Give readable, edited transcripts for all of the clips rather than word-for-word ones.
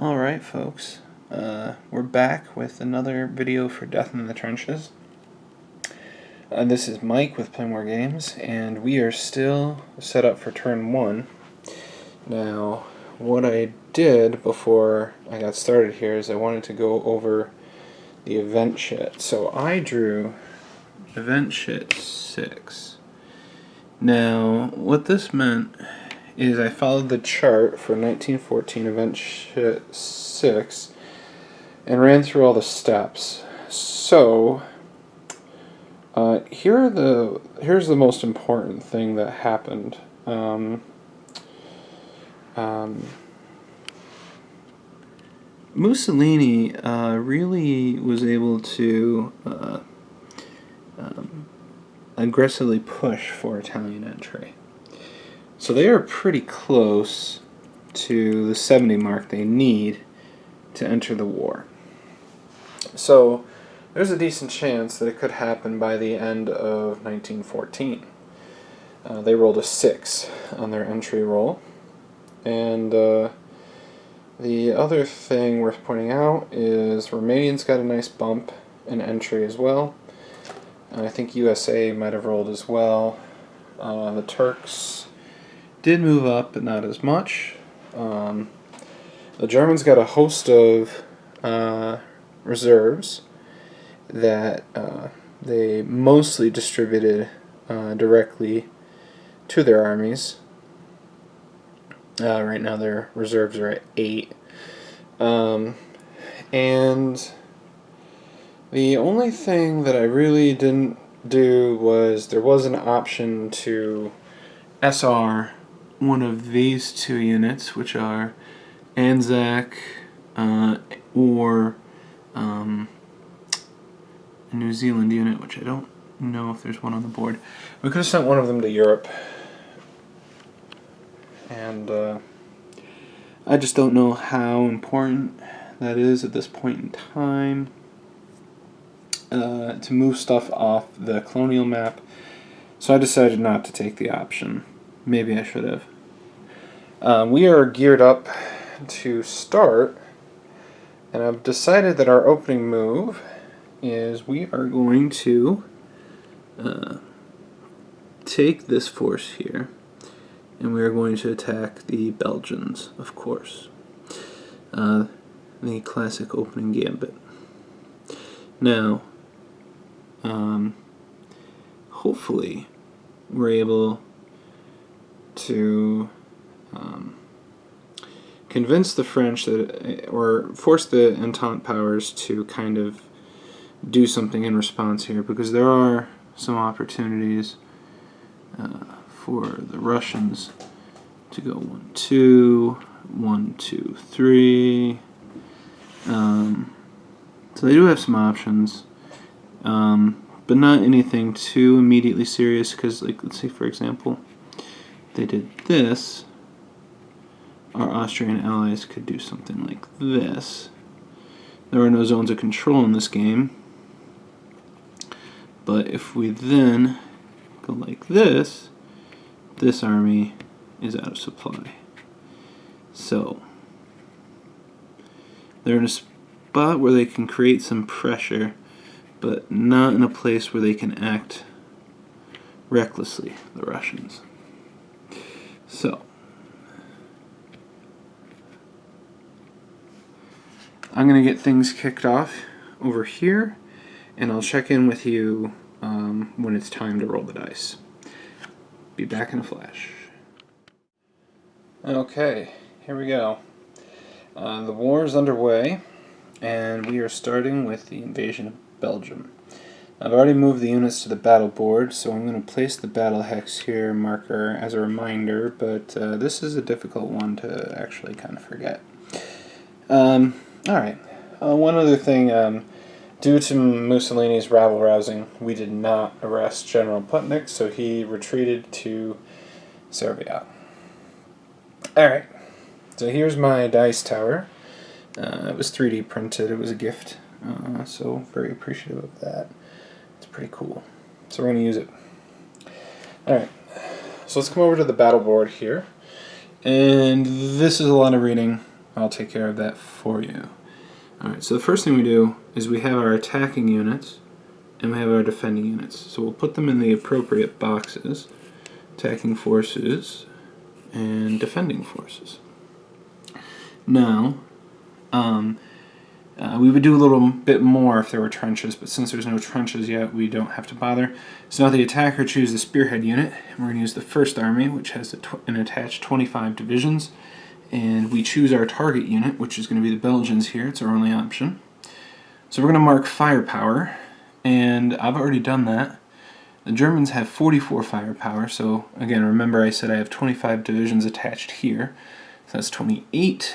Alright folks, we're back with another video for Death in the Trenches. This is Mike with Play More Games, and we are still set up for turn 1. Now, what I did before I got started here is I wanted to go over the event shit. So I drew event shit 6. Now, what this meant is I followed the chart for 1914 event shit 6 and ran through all the steps. So here's the most important thing that happened. Mussolini really was able to aggressively push for Italian entry. So they are pretty close to the 70 mark they need to enter the war. So there's a decent chance that it could happen by the end of 1914. They rolled a 6 on their entry roll. And the other thing worth pointing out is Romanians got a nice bump in entry as well. I think USA might have rolled as well. The Turks did move up, but not as much. The Germans got a host of reserves that they mostly distributed directly to their armies. Right now their reserves are at 8. And the only thing that I really didn't do was there was an option to SR one of these two units, which are Anzac or a New Zealand unit, which I don't know if there's one on the board. We could have sent one of them to Europe, and I just don't know how important that is at this point in time to move stuff off the colonial map, so I decided not to take the option. Maybe I should have. We are geared up to start, and I've decided that our opening move is we are going to take this force here, and we are going to attack the Belgians, of course. The classic opening gambit. Now, hopefully we're able to convince the French that, or force the Entente powers to kind of do something in response here, because there are some opportunities for the Russians to go 1-2, 1-2-3. So they do have some options, but not anything too immediately serious, because, like, let's say for example they did this, our Austrian allies could do something like this. There are no zones of control in this game, but if we then go like this, this army is out of supply. So they're in a spot where they can create some pressure, but not in a place where they can act recklessly, the Russians. So I'm going to get things kicked off over here, and I'll check in with you when it's time to roll the dice. Be back in a flash. Okay, here we go. The war is underway, and we are starting with the invasion of Belgium. I've already moved the units to the battle board, so I'm going to place the battle hex here marker as a reminder, but this is a difficult one to actually kind of forget. Alright, one other thing, due to Mussolini's rabble-rousing, we did not arrest General Putnik, so he retreated to Serbia. Alright, so here's my dice tower. It was 3D printed, it was a gift, so very appreciative of that. It's pretty cool. So we're going to use it. Alright, so let's come over to the battle board here. And this is a lot of reading. I'll take care of that for you. Alright, so the first thing we do is we have our attacking units and we have our defending units. So we'll put them in the appropriate boxes. Attacking forces and defending forces. Now, we would do a little bit more if there were trenches, but since there's no trenches yet, we don't have to bother. So now the attacker chooses the spearhead unit, and we're going to use the First Army, which has an attached 25 divisions, and we choose our target unit, which is going to be the Belgians here. It's our only option. So we're going to mark firepower, and I've already done that. The Germans have 44 firepower, so again, remember I said I have 25 divisions attached here. So that's 28.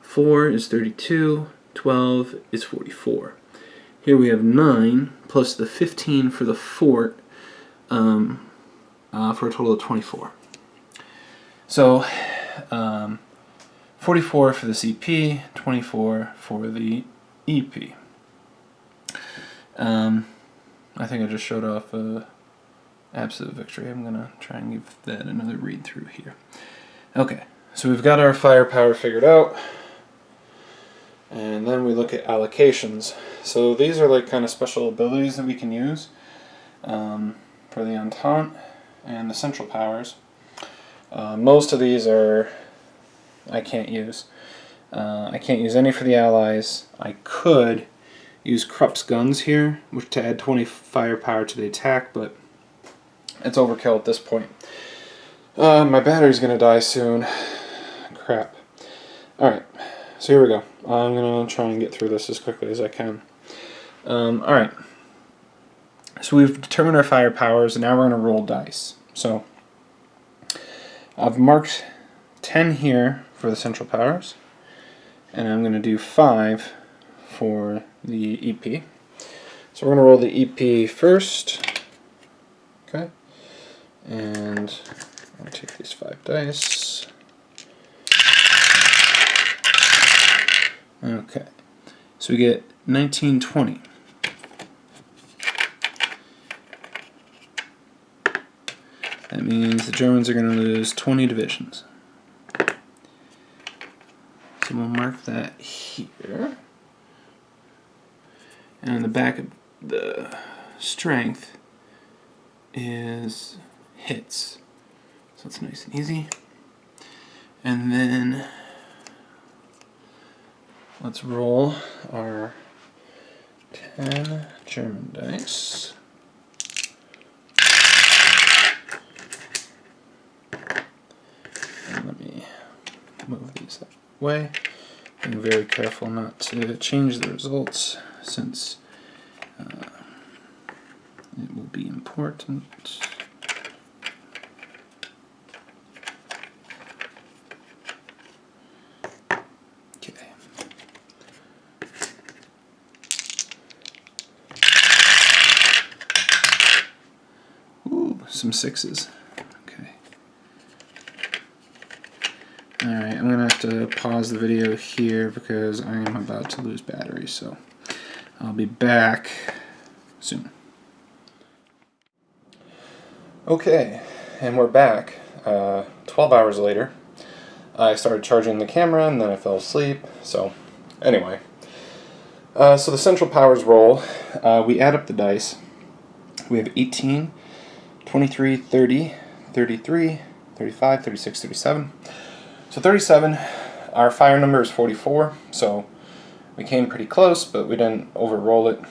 4 is 32, 12 is 44. Here we have 9 plus the 15 for the fort for a total of 24. So 44 for the CP, 24 for the EP. I think I just showed off absolute victory. I'm going to try and give that another read through here. Okay, so we've got our firepower figured out. And then we look at allocations. So these are like kind of special abilities that we can use for the Entente and the Central Powers. Most of these I can't use. I can't use any for the Allies. I could use Krupp's guns here, which to add 20 firepower to the attack, but it's overkill at this point. My battery's gonna die soon. Crap. Alright, so here we go. I'm gonna try and get through this as quickly as I can. Alright. So we've determined our firepowers, and now we're gonna roll dice. So I've marked 10 here for the Central Powers, and I'm gonna do 5 for the EP. So we're going to roll the EP first. Okay. And I'm going to take these 5 dice. Okay. So we get 1920. That means the Germans are going to lose 20 divisions. So we'll mark that here. And on the back of the strength is hits. So it's nice and easy. And then let's roll our 10 German dice. And let me move these that way. Being very careful not to change the results, since it will be important. Okay. Ooh, some 6s. Okay. Alright, I'm going to have to pause the video here because I am about to lose battery, so I'll be back soon. Okay, and we're back. 12 hours later. I started charging the camera and then I fell asleep, so anyway. So the Central Powers roll, we add up the dice. We have 18, 23, 30, 33, 35, 36, 37. So 37, our fire number is 44, so we came pretty close, but we didn't overroll it.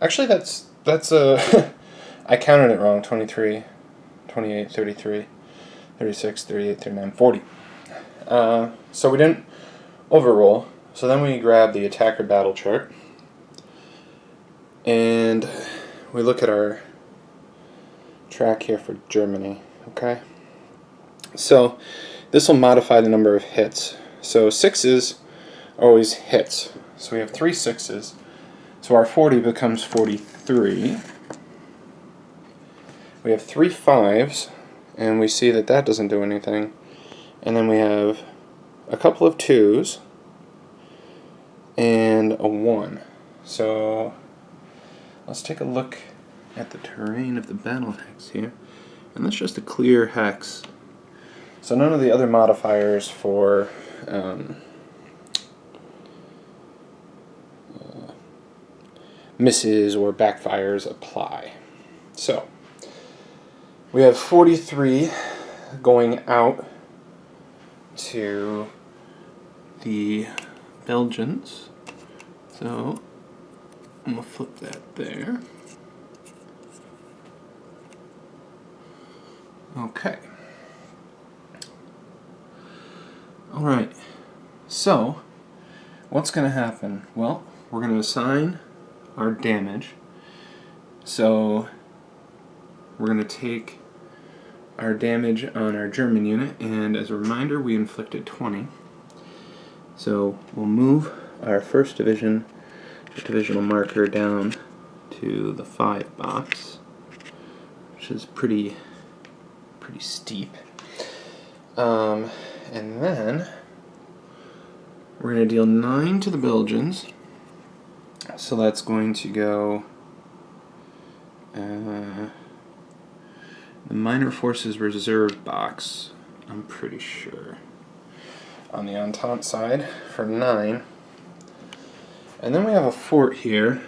Actually, that's I counted it wrong. 23, 28, 33, 36, 38, 39, 40. So we didn't overroll. So then we grab the attacker battle chart, and we look at our track here for Germany. Okay. So this will modify the number of hits. So 6s are always hits. So we have 3 6s. So our 40 becomes 43. We have 3 5s, and we see that that doesn't do anything. And then we have a couple of 2s and a 1. So let's take a look at the terrain of the battle hex here. And that's just a clear hex So none of the other modifiers for misses or backfires apply. So we have 43 going out to the Belgians. So I'm going to flip that there. Okay. Alright. So, what's going to happen? Well, we're going to assign our damage. So, we're going to take our damage on our German unit, and as a reminder, we inflicted 20. So, we'll move our first division, divisional marker, down to the 5 box, which is pretty steep. And then we're going to deal 9 to the Belgians. So that's going to go the minor forces reserve box, I'm pretty sure, on the Entente side for 9. And then we have a fort here,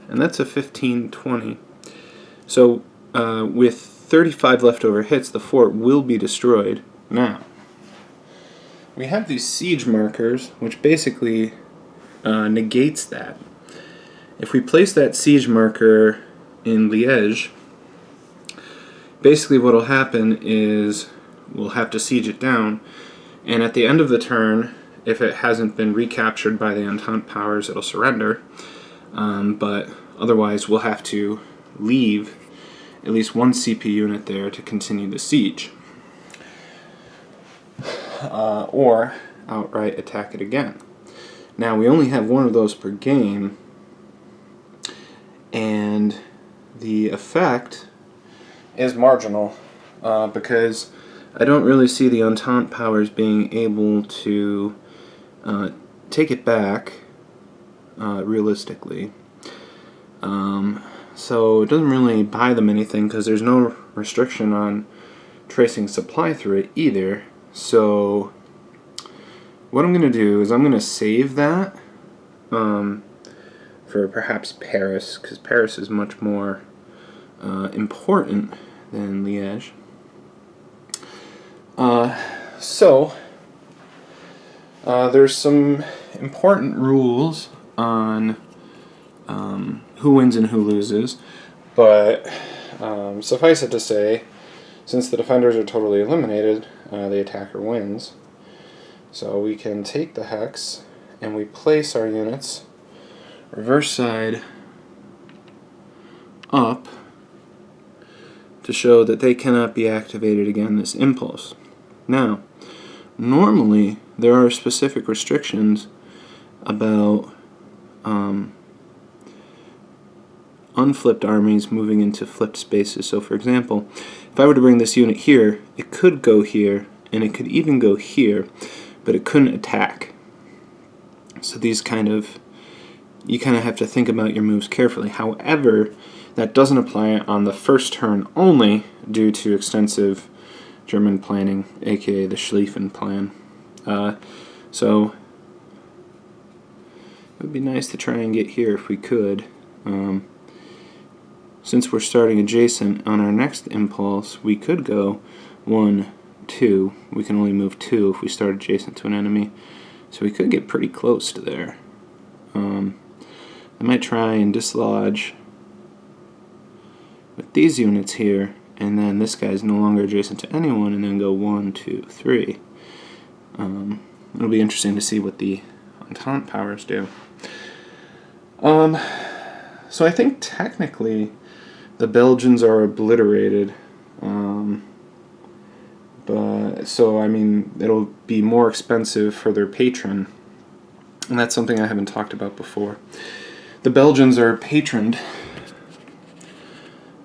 and that's a 15-20. So with 35 leftover hits, the fort will be destroyed. Now, we have these siege markers, which basically negates that. If we place that siege marker in Liège, basically what will happen is we'll have to siege it down, and at the end of the turn, if it hasn't been recaptured by the Entente powers, it'll surrender, but otherwise we'll have to leave at least one CP unit there to continue the siege, or outright attack it again. Now, we only have one of those per game, and the effect is marginal, because I don't really see the Entente powers being able to take it back realistically. So it doesn't really buy them anything because there's no restriction on tracing supply through it either. So what I'm going to do is I'm going to save that for perhaps Paris, because Paris is much more important than Liège. There's some important rules on who wins and who loses, but suffice it to say, since the defenders are totally eliminated, the attacker wins. So we can take the hex and we place our units reverse side up to show that they cannot be activated again this impulse. Now, normally there are specific restrictions about unflipped armies moving into flipped spaces. So for example, if I were to bring this unit here, it could go here, and it could even go here, but it couldn't attack. So these you kind of have to think about your moves carefully. However, that doesn't apply on the first turn only due to extensive German planning, aka the Schlieffen plan. So it would be nice to try and get here if we could. Since we're starting adjacent on our next impulse, we could go 1, 2. We can only move 2 if we start adjacent to an enemy. So we could get pretty close to there. I might try and dislodge with these units here, and then this guy's no longer adjacent to anyone, and then go 1, 2, 3. It'll be interesting to see what the Entente powers do. So I think technically the Belgians are obliterated, but so I mean it'll be more expensive for their patron, and that's something I haven't talked about before. The Belgians are patroned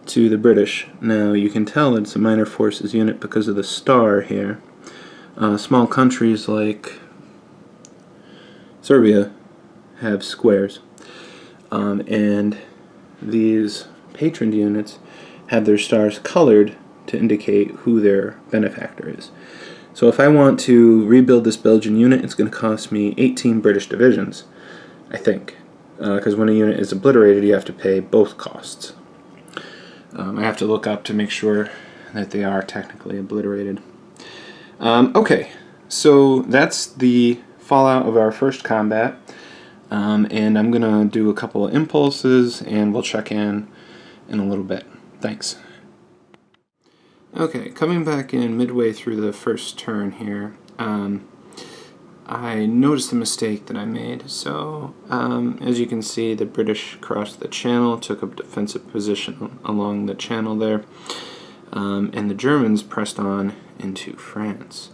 to the British. Now you can tell it's a minor forces unit because of the star here. Small countries like Serbia have squares, and these patroned units have their stars colored to indicate who their benefactor is. So if I want to rebuild this Belgian unit, it's going to cost me 18 British divisions, I think. Because when a unit is obliterated, you have to pay both costs. I have to look up to make sure that they are technically obliterated. Okay, so that's the fallout of our first combat. And I'm going to do a couple of impulses, and we'll check in a little bit. Thanks. Okay, coming back in midway through the first turn here, I noticed a mistake that I made. So, as you can see, the British crossed the channel, took a defensive position along the channel there, and the Germans pressed on into France.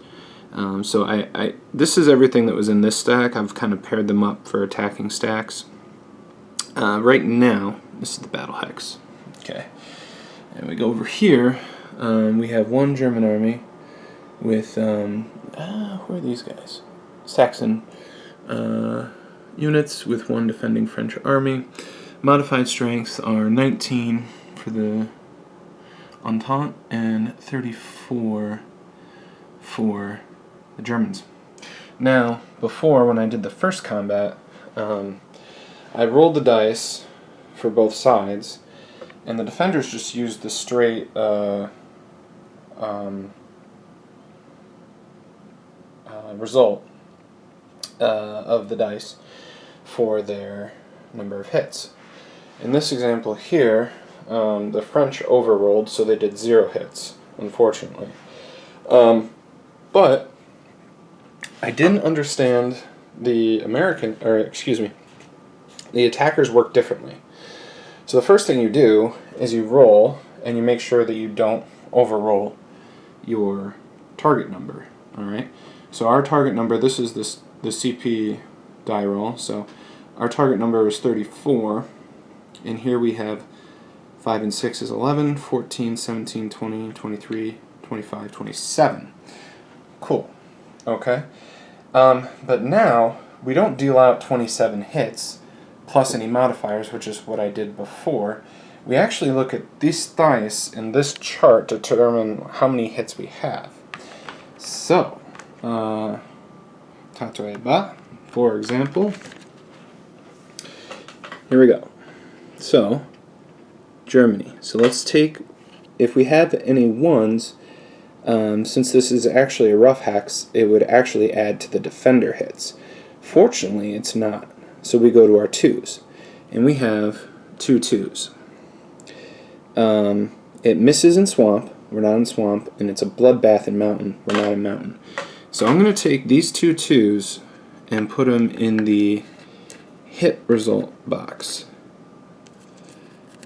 So this is everything that was in this stack. I've kind of paired them up for attacking stacks. Right now, this is the battle hex. Okay, and we go over here. We have one German army with, who are these guys? Saxon units with one defending French army. Modified strengths are 19 for the Entente and 34 for the Germans. Now, before, when I did the first combat, I rolled the dice for both sides, and the defenders just used the straight result of the dice for their number of hits. In this example here, the French overrolled, so they did 0 hits, unfortunately. But I didn't understand the the attackers work differently. So the first thing you do is you roll, and you make sure that you don't overroll your target number. All right. So our target number, this is the CP die roll. So our target number is 34, and here we have 5 and 6 is 11, 14, 17, 20, 23, 25, 27. Cool. Okay. But now we don't deal out 27 hits plus any modifiers, which is what I did before. We actually look at these dice in this chart to determine how many hits we have. So, Tatoeba, for example. Here we go. So, Germany. So let's take, if we have any ones, since this is actually a rough hex, it would actually add to the defender hits. Fortunately, it's not. So we go to our 2s, and we have 2 2s. It misses in swamp. We're not in swamp, and it's a bloodbath in mountain. We're not in mountain. So I'm going to take these 2 2s and put them in the hit result box.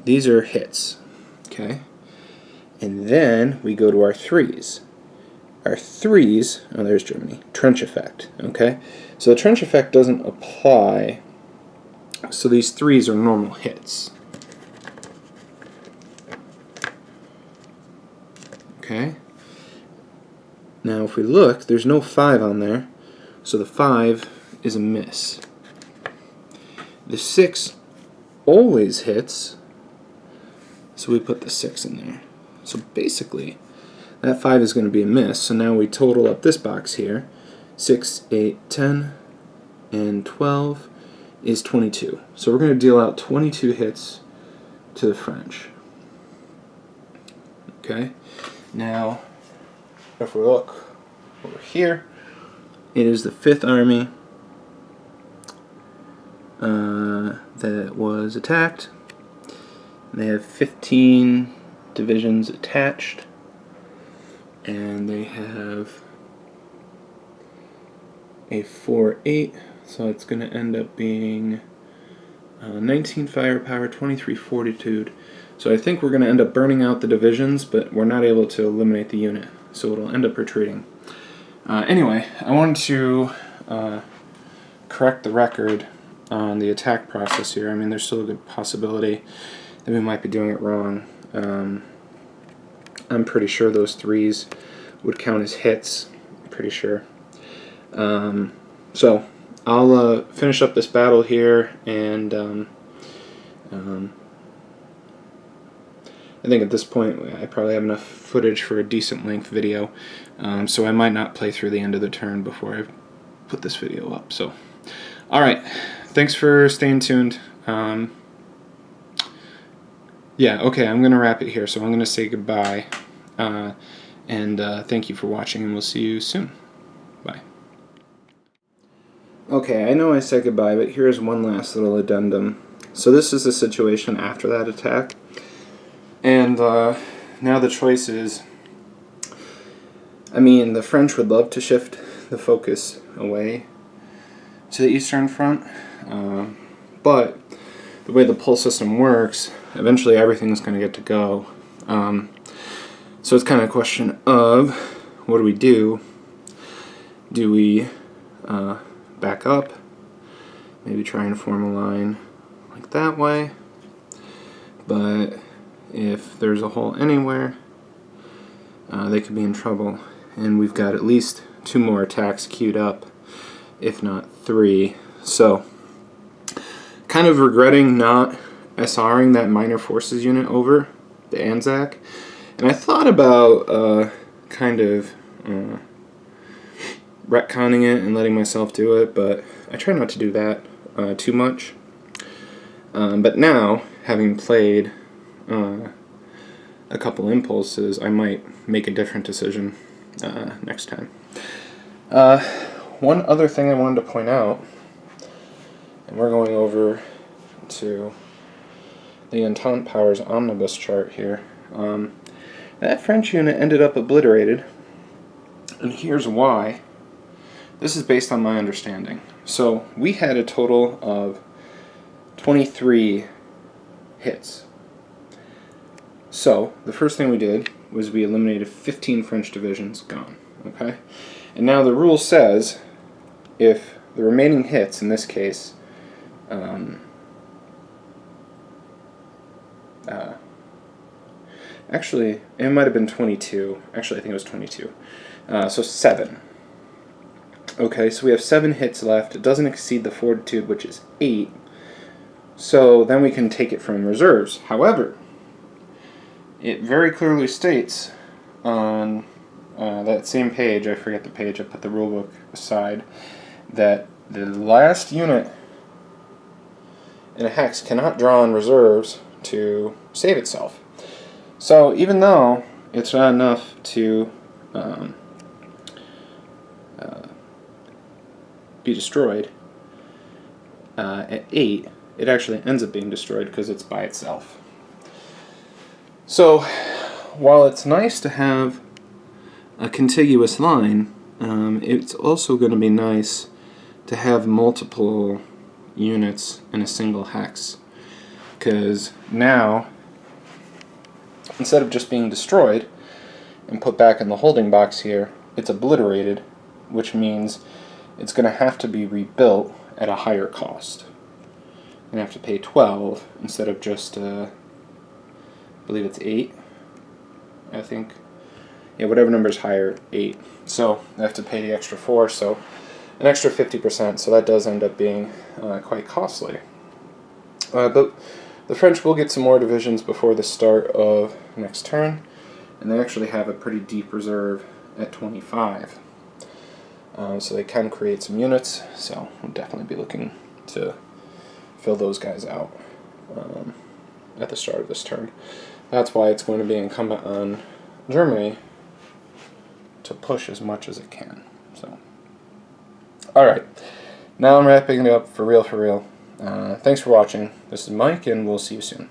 These are hits. Okay. And then we go to our 3s. Our 3s, oh, there's Germany, trench effect. Okay. So the trench effect doesn't apply. So these 3s are normal hits. Okay. Now if we look, there's no 5 on there, so the 5 is a miss. The 6 always hits, so we put the 6 in there. So basically, that 5 is going to be a miss, so now we total up this box here. 6, 8, 10, and 12 is 22. So we're going to deal out 22 hits to the French. Okay. Now, if we look over here, it is the 5th Army that was attacked. They have 15 divisions attached, and they have a 4-8, so it's going to end up being 19 firepower, 23 fortitude. So I think we're going to end up burning out the divisions, but we're not able to eliminate the unit, so it'll end up retreating. Anyway, I wanted to correct the record on the attack process here. I mean, there's still a good possibility that we might be doing it wrong. I'm pretty sure those 3s would count as hits. I'm pretty sure. So I'll finish up this battle here, and I think at this point I probably have enough footage for a decent length video, so I might not play through the end of the turn before I put this video up. So, alright, thanks for staying tuned. Yeah, okay, I'm going to wrap it here, so I'm going to say goodbye, and thank you for watching, and we'll see you soon. Bye. Okay, I know I said goodbye, but here's one last little addendum. So this is the situation after that attack, and now the choice is, I mean, the French would love to shift the focus away to the Eastern Front, but the way the pull system works, eventually everything's going to get to go. So it's kind of a question of, what do we do? Do we back up, maybe try and form a line like that way, but if there's a hole anywhere, they could be in trouble, and we've got at least 2 more attacks queued up, if not 3. So kind of regretting not SRing that minor forces unit over the Anzac, and I thought about kind of retconning it and letting myself do it, but I try not to do that too much. But now, having played a couple impulses, I might make a different decision next time. One other thing I wanted to point out, and we're going over to the Entente Powers Omnibus chart here. That French unit ended up obliterated, and here's why. This is based on my understanding. So we had a total of 23 hits. So the first thing we did was we eliminated 15 French divisions, gone. Okay? And now the rule says if the remaining hits, in this case, actually, it might have been 22. Actually, I think it was 22. So 7. Okay, so we have 7 hits left. It doesn't exceed the fortitude, which is 8. So then we can take it from reserves. However, it very clearly states on that same page, I forget the page, I put the rulebook aside, that the last unit in a hex cannot draw on reserves to save itself. So even though it's not enough to be destroyed, at 8, it actually ends up being destroyed because it's by itself. So while it's nice to have a contiguous line, it's also going to be nice to have multiple units in a single hex, because now, instead of just being destroyed and put back in the holding box here, it's obliterated, which means it's going to have to be rebuilt at a higher cost. You're going to have to pay 12 instead of just, I believe it's 8, I think. Yeah, whatever number's higher, 8. So I have to pay the extra 4, so an extra 50%, so that does end up being quite costly. But the French will get some more divisions before the start of next turn, and they actually have a pretty deep reserve at 25. So they can create some units, so we'll definitely be looking to fill those guys out at the start of this turn. That's why it's going to be incumbent on Germany to push as much as it can. So, alright, now I'm wrapping it up for real. Thanks for watching. This is Mike, and we'll see you soon.